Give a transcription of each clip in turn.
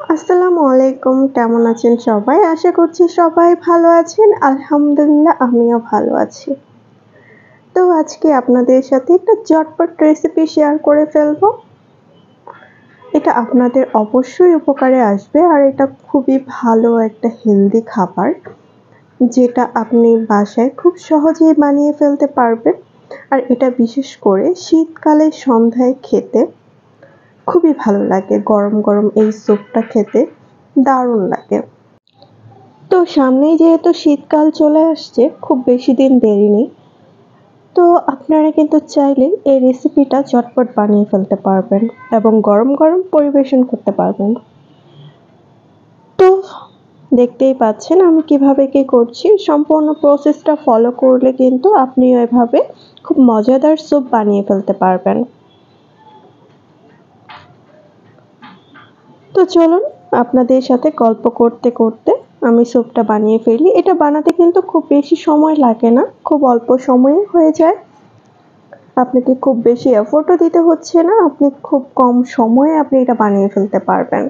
আসসালামু আলাইকুম। কেমন আছেন সবাই? আশা করছি সবাই ভালো আছেন। আলহামদুলিল্লাহ আমিও ভালো আছি। তো আজকে আপনাদের সাথে একটা ঝটপট রেসিপি শেয়ার করে ফেলবো। এটা আপনাদের অবশ্যই উপকারে আসবে আর এটা খুবই ভালো একটা হেলদি খাবার, যেটা আপনি বাসায় খুব সহজেই বানিয়ে ফেলতে পারবেন। আর এটা বিশেষ করে শীতকালের সন্ধ্যায় খেতে খুবই ভালো লাগে। গরম, গরম এই স্যুপটা খেতে দারুণ লাগে। তো সামনেই যেহেতু শীতকাল চলে আসছে, খুব বেশি দিন দেরি নেই। তো আপনারা কিন্তু চাইলেই এই রেসিপিটা ঝটপট বানিয়ে ফেলতে পারবেন এবং গরম গরম পরিবেশন করতে পারবেন। তো দেখতেই পাচ্ছেন আমি কিভাবে কি করছি। সম্পূর্ণ প্রসেসটা ফলো করলে কিন্তু আপনি এভাবে খুব মজাদার স্যুপ বানিয়ে ফেলতে পারবেন। তো চলুন আপনাদের সাথে গল্প করতে করতে আমি স্যুপটা বানিয়ে ফেলি। এটা বানাতে কিন্তু খুব বেশি সময় লাগে না, খুব অল্প সময়ে হয়ে যায়। আপনাকে খুব বেশি এফোর্টও দিতে হচ্ছে না, আপনি খুব কম সময়ে আপনি এটা বানিয়ে ফেলতে পারবেন।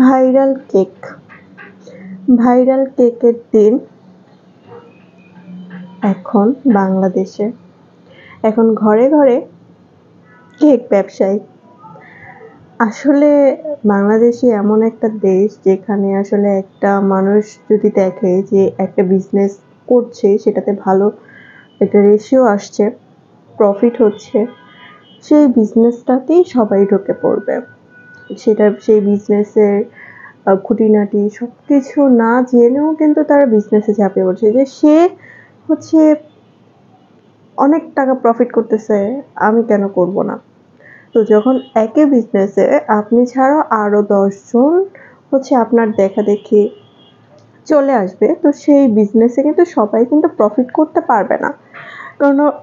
ভাইরাল কেক, ভাইরাল কেকের দিন এখন বাংলাদেশে। এখন ঘরে ঘরে কেক ব্যবসায়ী। আসলে বাংলাদেশই এমন একটা দেশ যেখানে আসলে একটা মানুষ যদি দেখে যে একটা বিজনেস করছে, সেটাতে ভালো একটা রেশিও আসছে, প্রফিট হচ্ছে, সেই বিজনেসটাতেই সবাই ঢুকে পড়বে। সেই বিজনেসের খুঁটিনাটি সবকিছু না জেনেও কিন্তু তারা বিজনেসে ঝাঁপিয়ে পড়ছে, যে সে হচ্ছে অনেক টাকা প্রফিট করতেছে, আমি কেন করব না। তো যখন একই বিজনেসে আপনি ছাড়াও আরো 10 জন হচ্ছে আপনার দেখাদেখি চলে আসবে, তো সেই বিজনেসে কিন্তু সবাই কিন্তু প্রফিট করতে পারবে না। কারণ